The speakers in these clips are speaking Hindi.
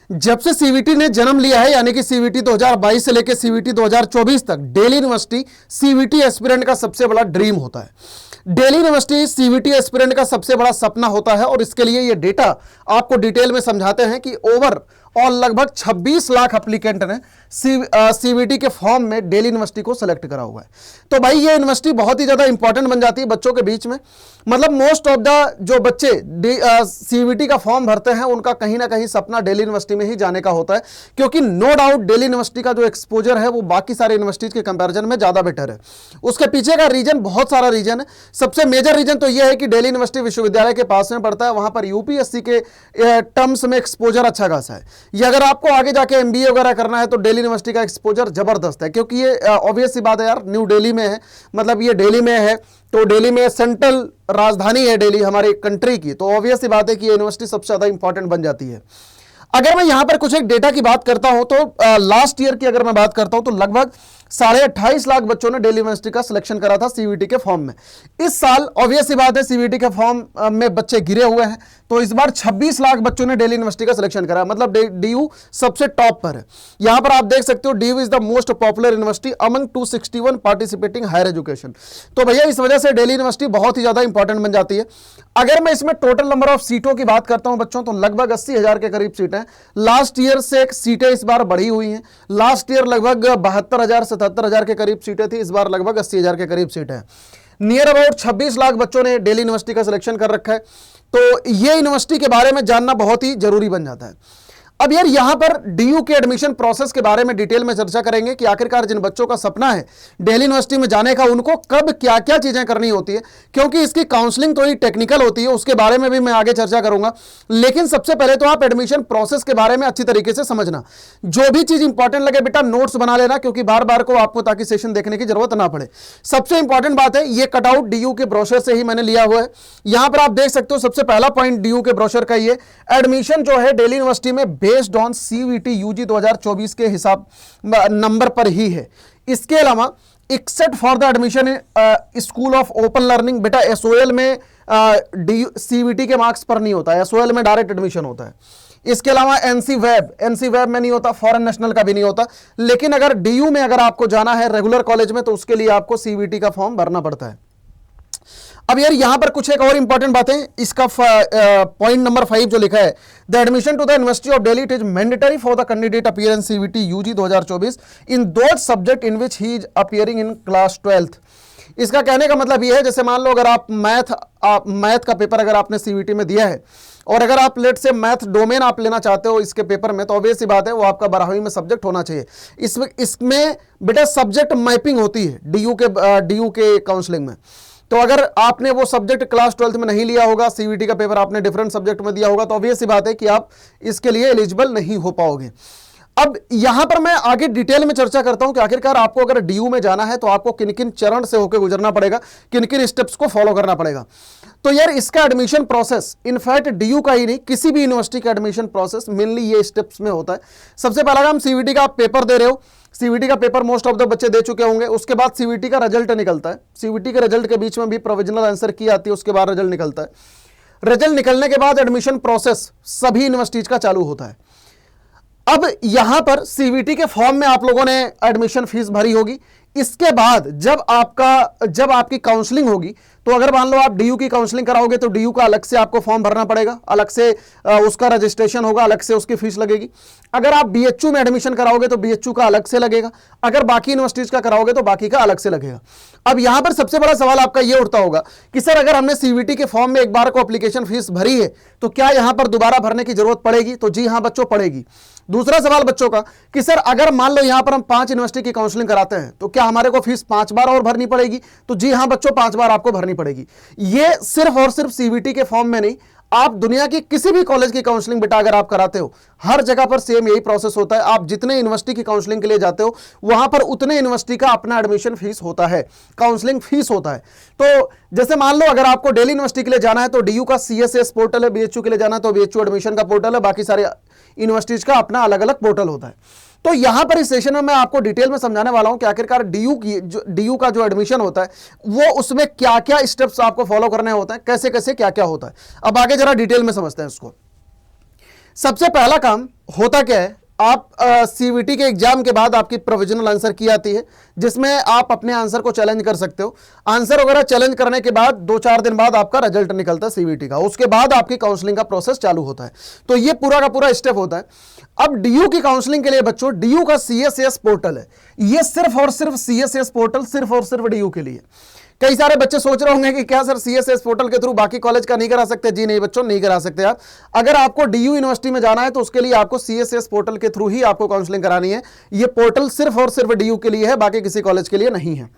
जब से सीवीटी ने जन्म लिया है, यानी कि सीवीटी 2022 से लेकर सीवीटी 2024 तक, दिल्ली यूनिवर्सिटी सीवीटी एस्पिरेंट का सबसे बड़ा ड्रीम होता है। दिल्ली यूनिवर्सिटी सीवीटी एस्पिरेंट का सबसे बड़ा सपना होता है और इसके लिए ये डेटा आपको डिटेल में समझाते हैं कि ओवर और लगभग 26 लाख एप्लीकेंट ने सीवीटी के फॉर्म में दिल्ली यूनिवर्सिटी को सिलेक्ट करा हुआ है। तो भाई ये यूनिवर्सिटी बहुत ही ज्यादा इंपॉर्टेंट बन जाती है बच्चों के बीच में। मतलब मोस्ट ऑफ द जो बच्चे सीवीटी का फॉर्म भरते हैं उनका कहीं ना कहीं सपना दिल्ली यूनिवर्सिटी में ही जाने का होता है, क्योंकि नो डाउट दिल्ली यूनिवर्सिटी का जो एक्सपोजर है वो बाकी सारे यूनिवर्सिटीज के कंपैरिजन में ज्यादा बेटर है। उसके पीछे का रीजन बहुत सारा रीजन है। सबसे मेजर रीजन तो यह है कि दिल्ली यूनिवर्सिटी विश्वविद्यालय के पास में पड़ता है, वहां पर यूपीएससी के टर्म्स में एक्सपोजर अच्छा खासा है। ये अगर आपको आगे जाके एमबीए वगैरह करना है तो दिल्ली यूनिवर्सिटी का एक्सपोजर जबरदस्त है, क्योंकि ये ऑब्वियस सी बात है यार, न्यू दिल्ली में है, मतलब ये दिल्ली में है, तो दिल्ली में सेंट्रल राजधानी है दिल्ली हमारी कंट्री की, तो ऑब्वियस सी बात है कि ये यूनिवर्सिटी सबसे ज्यादा इंपॉर्टेंट बन जाती है। अगर मैं यहां पर कुछ एक डेटा की बात करता हूं तो लास्ट ईयर की अगर मैं बात करता हूं तो लगभग 28.5 लाख बच्चों ने दिल्ली यूनिवर्सिटी का सिलेक्शन करा था सीवीटी के फॉर्म में। इस साल ऑब्वियस सी बात है सीवीटी के फॉर्म में बच्चे गिरे हुए हैं, तो इस बार 26 लाख बच्चों ने दिल्ली यूनिवर्सिटी का सिलेक्शन करा, मतलब डीयू सबसे टॉप पर है। यहां पर आप देख सकते हो DU is the most popular university among 261 participating higher education. तो भैया इस वजह से दिल्ली यूनिवर्सिटी बहुत ही ज्यादा इंपॉर्टेंट बन जाती है। अगर मैं इसमें टोटल नंबर ऑफ सीटों की बात करता हूं बच्चों, तो लगभग 80,000 के करीब सीटें, लास्ट ईयर से सीटें इस बार बढ़ी हुई हैं। लास्ट ईयर लगभग 72,000 77,000 के करीब सीटें थी, इस बार लगभग 80,000 के करीब सीटें हैं। नियर अबाउट 26 लाख बच्चों ने दिल्ली यूनिवर्सिटी का सिलेक्शन कर रखा है, तो ये यूनिवर्सिटी के बारे में जानना बहुत ही जरूरी बन जाता है। अब यार यहां पर डीयू के एडमिशन प्रोसेस के बारे में डिटेल में चर्चा करेंगे कि आखिरकार जिन बच्चों का सपना है दिल्ली यूनिवर्सिटी में जाने का, उनको कब क्या क्या चीजें करनी होती है, क्योंकि इसकी काउंसलिंग थोड़ी टेक्निकल होती है, उसके बारे में भी मैं आगे चर्चा करूंगा। लेकिन सबसे पहले तो आप एडमिशन प्रोसेस के बारे में अच्छी तरीके से समझना। जो भी चीज इंपॉर्टेंट लगे बेटा नोट्स बना लेना, क्योंकि बार बार को आपको ताकि सेशन देखने की जरूरत ना पड़े। सबसे इंपॉर्टेंट बात है, ये कटआउट डीयू के ब्रोशर से ही मैंने लिया हुआ है। यहां पर आप देख सकते हो सबसे पहला पॉइंट डीयू के ब्रोशर का ये, एडमिशन जो है दिल्ली यूनिवर्सिटी में बेस्ड ऑन सीवीटी यूजी 2024 के हिसाब नंबर पर ही है। इसके अलावा except for the admission school of open learning, बेटा एसओएल में सीवीटी के मार्क्स पर नहीं होता है, एसओएल में डायरेक्ट एडमिशन होता है। इसके अलावा एनसी वेब में नहीं होता, फॉरेन नेशनल का भी नहीं होता। लेकिन अगर डीयू में अगर आपको जाना है रेगुलर कॉलेज में, तो उसके लिए आपको सीवीटी का फॉर्म भरना पड़ता है। अब यार यहां पर कुछ एक और इंपॉर्टेंट बातें, इसका पॉइंट नंबर 5 जो लिखा है, the admission to the university of Delhi it is mandatory for the candidate appear in CUET UG 2024 in those subject in which he is appearing in class 12th। इसका कहने का मतलब यह है, जैसे मान लो अगर आप मैथ का पेपर अगर आपने सीवीटी में दिया है और अगर आप लेट से मैथ डोमेन आप लेना चाहते हो इसके पेपर में, तो ऑब्वियस सी बात है वो आपका 12वीं में सब्जेक्ट होना चाहिए। इसमें बेटा सब्जेक्ट मैपिंग होती है डीयू के काउंसलिंग में। तो अगर आपने वो सब्जेक्ट क्लास 12th में नहीं लिया होगा, सीवीटी का पेपर आपने डिफरेंट सब्जेक्ट में दिया होगा, तो ऑब्वियस सी बात है कि आप इसके लिए एलिजिबल नहीं हो पाओगे। अब यहां पर मैं आगे डिटेल में चर्चा करता हूं कि आखिरकार आपको अगर डीयू में जाना है तो आपको किन किन चरण से होकर गुजरना पड़ेगा, किन किन स्टेप्स को फॉलो करना पड़ेगा। तो यार इसका एडमिशन प्रोसेस इनफैक्ट डीयू का ही नहीं, किसी भी यूनिवर्सिटी का एडमिशन प्रोसेस मेनली ये स्टेप्स में होता है। सबसे पहला काम, सीवीटी का आप पेपर दे रहे हो, सीवीटी का पेपर मोस्ट ऑफ द बच्चे दे चुके होंगे। उसके बाद सीवीटी का रिजल्ट निकलता है, सीवीटी के रिजल्ट के बीच में भी प्रोविजनल आंसर की आती है, उसके बाद रिजल्ट निकलता है। रिजल्ट निकलने के बाद एडमिशन प्रोसेस सभी यूनिवर्सिटीज का चालू होता है। अब यहां पर सीवीटी के फॉर्म में आप लोगों ने एडमिशन फीस भरी होगी। इसके बाद जब आपकी काउंसलिंग होगी, तो अगर मान लो आप डीयू की काउंसलिंग कराओगे तो डीयू का अलग से आपको फॉर्म भरना पड़ेगा, अलग से उसका रजिस्ट्रेशन होगा, अलग से उसकी फीस लगेगी। अगर आप बीएचयू में एडमिशन कराओगे तो बीएचयू का अलग से लगेगा, अगर बाकी यूनिवर्सिटीज का कराओगे तो बाकी का अलग से लगेगा। अब यहां पर सबसे बड़ा सवाल आपका यह उठता होगा कि सर अगर हमने सीवीटी के फॉर्म में एक बार को एप्लीकेशन फीस भरी है तो क्या यहां पर दोबारा भरने की जरूरत पड़ेगी? तो जी हां बच्चों, पड़ेगी। दूसरा सवाल बच्चों का कि सर अगर मान लो यहां पर हम 5 यूनिवर्सिटी की काउंसलिंग कराते हैं तो क्या हमारे को फीस 5 बार और भरनी पड़ेगी? तो जी हां बच्चों, 5 बार आपको भरनी पड़ेगी। ये सिर्फ और सिर्फ सीवीटी के फॉर्म में नहीं, आप दुनिया की किसी भी कॉलेज की काउंसलिंग बेटा अगर आप कराते हो, हर जगह पर सेम यही प्रोसेस होता है। आप जितने यूनिवर्सिटी की काउंसलिंग के लिए जाते हो वहां पर उतने यूनिवर्सिटी का अपना एडमिशन फीस होता है, काउंसलिंग फीस होता है। तो जैसे मान लो अगर आपको दिल्ली यूनिवर्सिटी के लिए जाना है तो डीयू का सीएसएस पोर्टल है, बीएचयू के लिए जाना है तो बीएचयू एडमिशन का पोर्टल है, बाकी सारे यूनिवर्सिटीज का अपना अलग अलग पोर्टल होता है। तो यहां पर इस सेशन में मैं आपको डिटेल में समझाने वाला हूं कि आखिरकार डीयू का जो एडमिशन होता है वो उसमें क्या क्या स्टेप्स आपको फॉलो करने होते हैं, कैसे कैसे क्या क्या होता है। अब आगे जरा डिटेल में समझते हैं इसको। सबसे पहला काम होता क्या है, आप सीवीटी के एग्जाम के बाद आपकी प्रोविजनल आंसर की आती है, जिसमें आप अपने आंसर को चैलेंज कर सकते हो। आंसर वगैरह चैलेंज करने के बाद 2-4 दिन बाद आपका रिजल्ट निकलता है सीवीटी का, उसके बाद आपकी काउंसलिंग का प्रोसेस चालू होता है। तो ये पूरा का पूरा स्टेप होता है। अब डीयू की काउंसलिंग के लिए बच्चों, डीयू का सीएसएस पोर्टल है, ये सिर्फ और सिर्फ सीएसएस पोर्टल सिर्फ और सिर्फ डीयू के लिए। कई सारे बच्चे सोच रहे होंगे कि क्या सर सीएसएस पोर्टल के थ्रू बाकी कॉलेज का नहीं करा सकते? जी नहीं बच्चों, नहीं करा सकते आप। अगर आपको डीयू यूनिवर्सिटी में जाना है तो उसके लिए आपको सीएसएस पोर्टल के थ्रू ही आपको काउंसलिंग करानी है। ये पोर्टल सिर्फ और सिर्फ डीयू के लिए है, बाकी किसी कॉलेज के लिए नहीं है।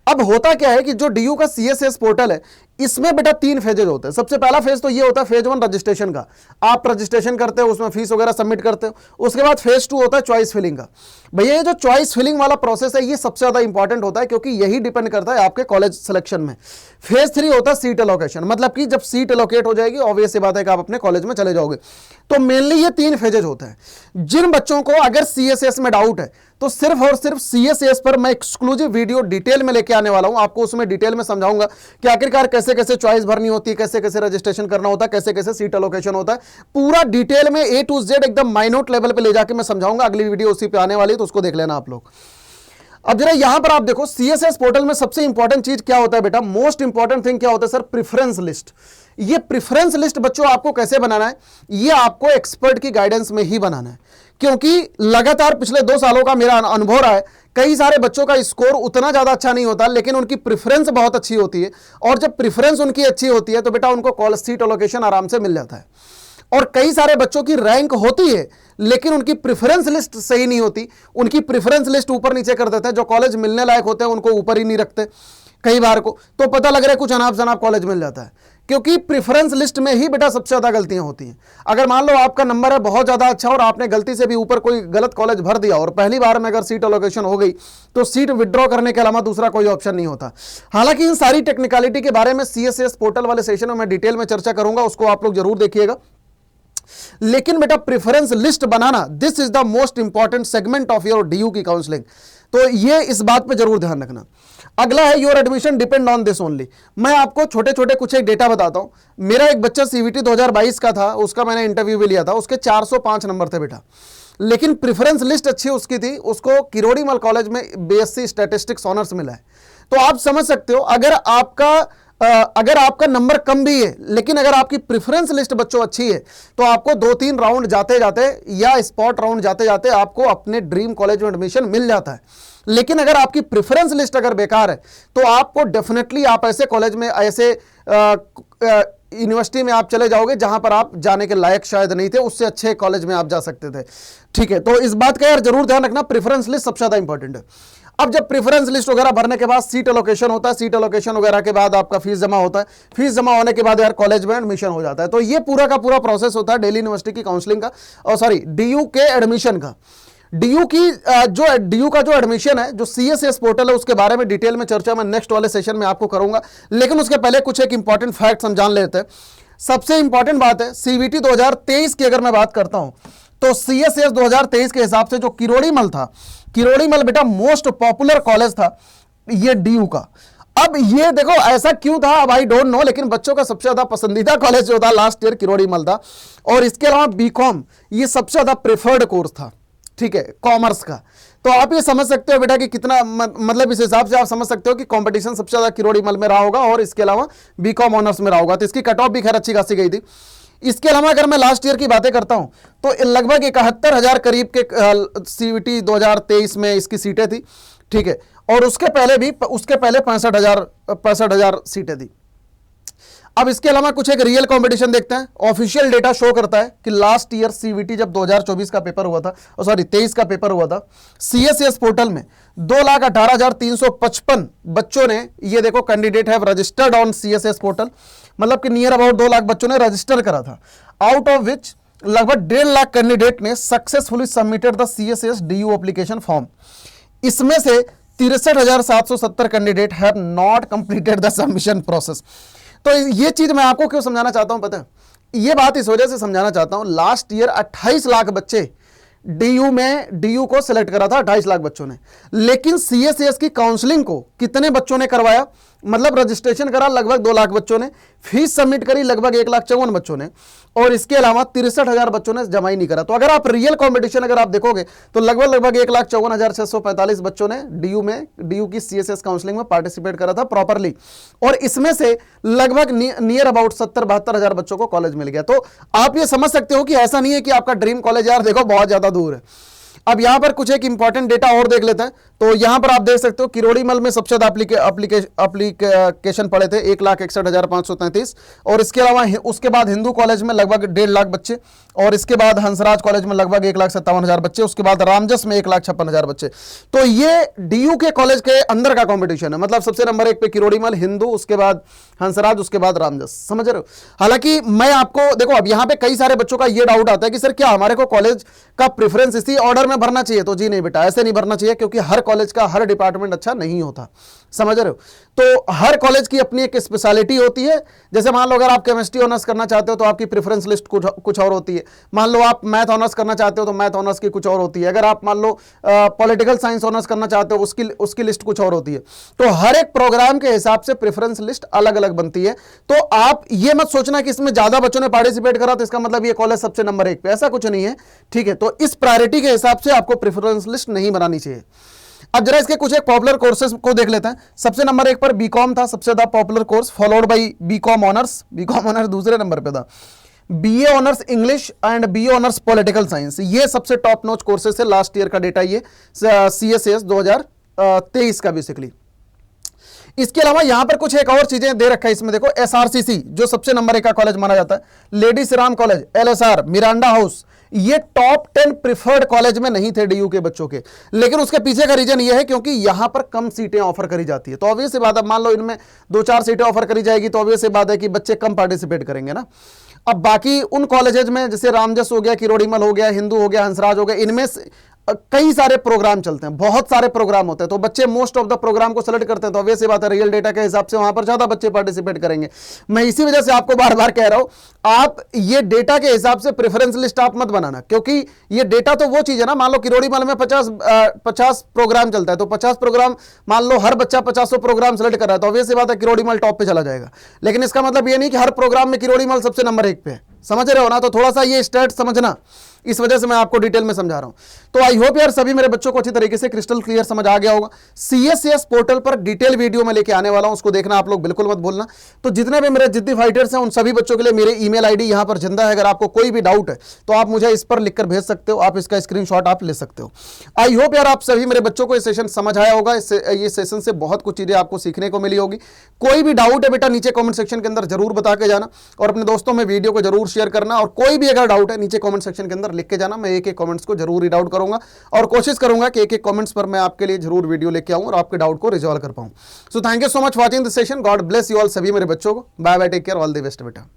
अब होता क्या है कि जो डीयू का सीएसएस पोर्टल है, इसमें बेटा 3 फेजेज होते हैं। सबसे पहला फेज तो ये होता है फेज 1 रजिस्ट्रेशन का, आप रजिस्ट्रेशन करते हो, उसमें फीस वगैरह सबमिट करते हो। उसके बाद फेज 2 होता है चॉइस फिलिंग का। भैया ये जो चॉइस फिलिंग वाला प्रोसेस है, ये सबसे ज्यादा इंपॉर्टेंट होता है, क्योंकि यही डिपेंड करता है आपके कॉलेज सिलेक्शन में। फेज 3 होता है सीट एलोकेशन, मतलब कि जब सीट एलोकेट हो जाएगी, ऑब्वियस सी बात है कि आप अपने कॉलेज में चले जाओगे। तो मेनली ये 3 फेजेज होते हैं। जिन बच्चों को अगर सीएसएस में डाउट है तो सिर्फ और सिर्फ सीएसएस पर मैं एक्सक्लूसिव वीडियो डिटेल में लेके आने वाला हूं, आपको उसमें डिटेल में समझाऊंगा कि आखिरकार कैसे कैसे चॉइस भरनी होती है, कैसे कैसे रजिस्ट्रेशन करना होता है, कैसे कैसे सीट एलोकेशन होता है। पूरा डिटेल में A to Z एकदम माइन्यूट लेवल पे ले जाके मैं समझाऊंगा। अगली वीडियो उसी पे आने वाली है, तो उसको देख लेना आप लोग। अब जरा यहां पर आप देखो, सीएसएस पोर्टल में सबसे इंपॉर्टेंट चीज क्या होता है बेटा? मोस्ट इंपॉर्टेंट थिंग क्या होता है सर? Preference list. ये प्रेफरेंस लिस्ट बच्चों आपको कैसे बनाना है? ये आपको एक्सपर्ट की गाइडेंस में ही बनाना है, क्योंकि लगातार पिछले 2 सालों का मेरा अनुभव रहा है, कई सारे बच्चों का स्कोर उतना ज्यादा अच्छा नहीं होता, लेकिन उनकी प्रेफरेंस बहुत अच्छी होती है। और जब प्रेफरेंस उनकी अच्छी होती है तो बेटा उनको कॉलेज सीट एलोकेशन आराम से मिल जाता है। और कई सारे बच्चों की रैंक होती है, लेकिन उनकी प्रेफरेंस लिस्ट सही नहीं होती, उनकी प्रेफरेंस लिस्ट ऊपर नीचे कर देते हैं। जो कॉलेज मिलने लायक होते हैं उनको ऊपर ही नहीं रखते कई बार को, तो पता लग रहा है कुछ अनाप शनाप कॉलेज मिल जाता है, क्योंकि प्रेफरेंस लिस्ट में ही बेटा सबसे ज्यादा गलतियां होती हैं। अगर मान लो आपका नंबर है बहुत ज्यादा अच्छा और आपने गलती से भी ऊपर कोई गलत कॉलेज भर दिया, और पहली बार में अगर सीट एलोकेशन हो गई तो सीट विड्रॉ करने के अलावा दूसरा कोई ऑप्शन नहीं होता। हालांकि इन सारी टेक्निकलिटी के बारे में सीएसएस पोर्टल वाले सेशन में मैं डिटेल में चर्चा करूंगा, उसको आप लोग जरूर देखिएगा। लेकिन बेटा preference list banana, this is the most important segment of your DU की काउंसलिंग, तो ये इस बात पे जरूर ध्यान रखना। अगला है your admission depend on this only. मैं आपको छोटे छोटे कुछ एक डेटा बताता हूं। मेरा एक बच्चा सीवीटी 2022 का था, उसका मैंने इंटरव्यू भी लिया था, उसके 405 नंबर थे बेटा, लेकिन प्रेफरेंस लिस्ट अच्छी उसकी थी, उसको किरोड़ीमल कॉलेज में बीएससी स्टैटिस्टिक्स ऑनर्स मिला है। तो आप समझ सकते हो, अगर आपका नंबर कम भी है, लेकिन अगर आपकी प्रेफरेंस लिस्ट बच्चों अच्छी है, तो आपको 2-3 राउंड जाते जाते या स्पॉट राउंड जाते जाते आपको अपने ड्रीम कॉलेज में एडमिशन मिल जाता है। लेकिन अगर आपकी प्रेफरेंस लिस्ट अगर बेकार है, तो आपको डेफिनेटली आप ऐसे कॉलेज में, ऐसे यूनिवर्सिटी में आप चले जाओगे जहां पर आप जाने के लायक शायद नहीं थे, उससे अच्छे कॉलेज में आप जा सकते थे। ठीक है, तो इस बात का यार जरूर ध्यान रखना, प्रेफरेंस लिस्ट सबसे ज्यादा इंपॉर्टेंट है। अब जब प्रेफरेंस लिस्ट वगैरह भरने के बाद सीट एलोकेशन होता है, सीट एलोकेशन वगैरह के बाद आपका फीस जमा होता है, फीस जमा होने के बाद यार कॉलेज में एडमिशन हो जाता है। तो ये पूरा का पूरा प्रोसेस होता है दिल्ली यूनिवर्सिटी की काउंसलिंग का, और सॉरी डीयू के एडमिशन का। डीयू का जो एडमिशन है, जो सीएसएस पोर्टल है, उसके बारे में डिटेल में चर्चा मैं नेक्स्ट वाले सेशन में आपको करूंगा। लेकिन उसके पहले कुछ एक इंपॉर्टेंट फैक्ट्स हम जान लेते हैं। सबसे इंपॉर्टेंट बात है, सीवीटी 2023 की अगर मैं बात करता हूं, तो सीएसएस 2023 के हिसाब से जो किरोड़ीमल था, किरोड़ीमल बेटा मोस्ट पॉपुलर कॉलेज था ये डीयू का। अब ये देखो ऐसा क्यों था, अब आई डोंट नो, लेकिन बच्चों का सबसे ज्यादा पसंदीदा कॉलेज जो था लास्ट ईयर किरोड़ीमल था। और इसके अलावा बीकॉम ये सबसे ज्यादा प्रेफर्ड कोर्स था, ठीक है, कॉमर्स का। तो आप ये समझ सकते हो बेटा कि कितना, मतलब इस हिसाब से आप समझ सकते हो कि कंपटीशन सबसे ज्यादा किरोड़ीमल में रहा होगा, और इसके अलावा बीकॉम ऑनर्स में रहा होगा। तो इसकी कट ऑफ भी खैर अच्छी खासी गई थी। इसके अलावा अगर मैं लास्ट ईयर की बातें करता हूं, तो लगभग 71,000 करीब के सीवीटी 2023 में इसकी सीटें थी, ठीक है, और उसके पहले 65,000 सीटें थी। अब इसके अलावा कुछ एक रियल कंपटीशन देखते हैं। ऑफिशियल डेटा शो करता है कि लास्ट ईयर सीवीटी जब 2024 का पेपर हुआ था, सॉरी 23 का पेपर हुआ था, सीएसएस पोर्टल में 2,18,355 बच्चों ने, ये देखो candidate have registered on CSS portal, मतलब कि नियर अबाउट 2 लाख बच्चों ने रजिस्टर करा था। आउट ऑफ विच लगभग 1.5 लाख कैंडिडेट ने successfully submitted the CSS DU application form. इसमें से 63,770 candidate have not completed the submission process. तो ये चीज मैं आपको क्यों समझाना चाहता हूं पता है? ये बात इस वजह से समझाना चाहता हूं, लास्ट ईयर 28 लाख बच्चे डीयू को सिलेक्ट करा था, 28 लाख बच्चों ने, लेकिन सीएसएस की काउंसलिंग को कितने बच्चों ने करवाया? मतलब रजिस्ट्रेशन करा लगभग 2 लाख बच्चों ने, फीस सबमिट करी लगभग 1,54,000 बच्चों ने, और इसके अलावा 63,000 बच्चों ने जमा ही नहीं करा। तो अगर आप रियल कंपटीशन अगर आप देखोगे तो लगभग 1,54,645 बच्चों ने डीयू की सीएसएस काउंसलिंग में पार्टिसिपेट करा था प्रॉपरली, और इसमें से लगभग नियर अबाउट 70-72,000 बच्चों को कॉलेज मिल गया। तो आप ये समझ सकते हो कि ऐसा नहीं है कि आपका ड्रीम कॉलेज यार देखो बहुत ज्यादा दूर है। अब यहां पर कुछ एक इंपॉर्टेंट डेटा और देख लेते हैं। तो यहां पर आप देख सकते हो किरोड़ीमल में सबसे ज्यादा एप्लीकेशन पड़े थे 1,61,533, और इसके अलावा उसके बाद हिंदू कॉलेज में लगभग 1.5 लाख बच्चे, और इसके बाद हंसराज कॉलेज में लगभग 1,57,000 बच्चे, उसके बाद रामजस में 1,56,000 बच्चे। तो ये डीयू के कॉलेज के अंदर का कॉम्पिटिशन है, मतलब सबसे नंबर 1 पे किरोड़ीमल, हिंदू, उसके बाद हंसराज, उसके बाद रामजस, समझ रहे हो। हालांकि मैं आपको देखो, अब यहां पे कई सारे बच्चों का ये डाउट आता है कि सर क्या हमारे को कॉलेज का प्रेफरेंस इसी ऑर्डर में भरना चाहिए? तो जी नहीं बेटा, ऐसे नहीं भरना चाहिए, क्योंकि हर कॉलेज का हर डिपार्टमेंट अच्छा नहीं होता, समझ रहे हो। तो हर कॉलेज की अपनी एक स्पेशलिटी होती है। जैसे मान लो अगर आप केमिस्ट्री ऑनर्स करना चाहते हो तो आपकी प्रेफरेंस लिस्ट कुछ और होती है। मान लो आप मैथ ऑनर्स करना चाहते हो तो मैथ ऑनर्स की कुछ और होती है। अगर आप मान लो पॉलिटिकल साइंस ऑनर्स करना चाहते हो उसकी लिस्ट कुछ और होती है। तो हर एक प्रोग्राम के हिसाब से प्रेफरेंस लिस्ट अलग अलग बनती है। तो आप ये मत सोचना कि इसमें ज्यादा बच्चों ने पार्टिसिपेट करा तो इसका मतलब ये कॉलेज सबसे नंबर 1 पे, ऐसा कुछ नहीं है, ठीक है। तो इस प्रायोरिटी के हिसाब से आपको प्रेफरेंस लिस्ट नहीं बनानी चाहिए। अब जरा इसके कुछ एक पॉपुलर कोर्सेज को देख लेते हैं। सबसे नंबर 1 पर बीकॉम था, सबसे ज्यादा popular course, followed by BCom honours. BCom honours दूसरे नंबर पे था। BA honours English and BA honours political science, ये सबसे टॉप नॉच कोर्सेज है। लास्ट ईयर का डेटा ये सीएसएस 2023 का बेसिकली। इसके अलावा यहां पर कुछ एक और चीजें दे रखा है इसमें, देखो एसआरसीसी जो सबसे नंबर 1 का कॉलेज माना जाता है, lady Shri Ram college, LSR, Miranda house, ये टॉप 10 प्रिफर्ड कॉलेज में नहीं थे डीयू के बच्चों के। लेकिन उसके पीछे का रीजन ये है क्योंकि यहां पर कम सीटें ऑफर करी जाती है। तो ऑब्वियस सी बात है, मान लो इनमें 2-4 सीटें ऑफर करी जाएगी तो ऑब्वियस सी बात है कि बच्चे कम पार्टिसिपेट करेंगे ना। अब बाकी उन कॉलेजेस में जैसे रामजस हो गया, किरोड़ीमल हो गया, हिंदू हो गया, हंसराज हो गया, इनमें कई सारे प्रोग्राम चलते हैं, बहुत सारे प्रोग्राम होते हैं। तो बच्चे मोस्ट ऑफ द प्रोग्राम को सेलेक्ट करते हैं। तो ऑब्वियस बात है रियल डेटा के हिसाब से वहां पर ज्यादा बच्चे पार्टिसिपेट करेंगे। मैं इसी वजह से आपको बार बार कह रहा हूं, आप ये डेटा के हिसाब से प्रेफरेंस लिस्ट आप मत बनाना, क्योंकि ये डेटा तो वो चीज है ना, मान लो किरोड़ीमल में 50 प्रोग्राम चलता है, तो 50 प्रोग्राम, मान लो हर बच्चा 50 प्रोग्राम सेलेक्ट कर रहा है, तो ऑब्वियस बात है किरोड़ीमल टॉप पे चला जाएगा। लेकिन इसका मतलब ये नहीं कि हर प्रोग्राम में किरोड़ीमल सबसे नंबर 1 पे है, समझ रहे हो ना। तो थोड़ा सा ये स्टेट समझना, इस वजह से मैं आपको डिटेल में समझा रहा हूं। तो आई होप यार सभी मेरे बच्चों को अच्छी तरीके से क्रिस्टल क्लियर समझ आ गया होगा। सीएससीएस पोर्टल पर डिटेल वीडियो में लेके आने वाला हूं, उसको देखना आप लोग बिल्कुल मत भूलना। तो जितने भी मेरे जिद्दी फाइटर्स हैं उन सभी बच्चों के लिए मेरे ईमेल आईडी यहां पर जिंदा है। अगर आपको कोई भी डाउट है तो आप मुझे इस पर लिखकर भेज सकते हो, आप इसका स्क्रीनशॉट आप ले सकते हो। आई होप यार आप सभी मेरे बच्चों को ये सेशन समझ आया होगा। ये सेशन से बहुत कुछ चीजें आपको सीखने को मिली होगी। कोई भी डाउट है बेटा नीचे कॉमेंट सेक्शन के अंदर जरूर बता के जाना, और अपने दोस्तों में वीडियो को जरूर शेयर करना। और कोई भी अगर डाउट है नीचे कॉमेंट सेक्शन के अंदर लिख के जाना, मैं एक कमेंट्स को जरूर रीड आउट करूंगा, और कोशिश करूंगा कि एक कमेंट्स पर मैं आपके लिए जरूर वीडियो लेके आऊं और आपके डाउट को रिजॉल्व कर पाऊं। So thank you so much watching this session. God bless you all सभी मेरे बच्चों को। Bye bye, take care, all the best बेटा।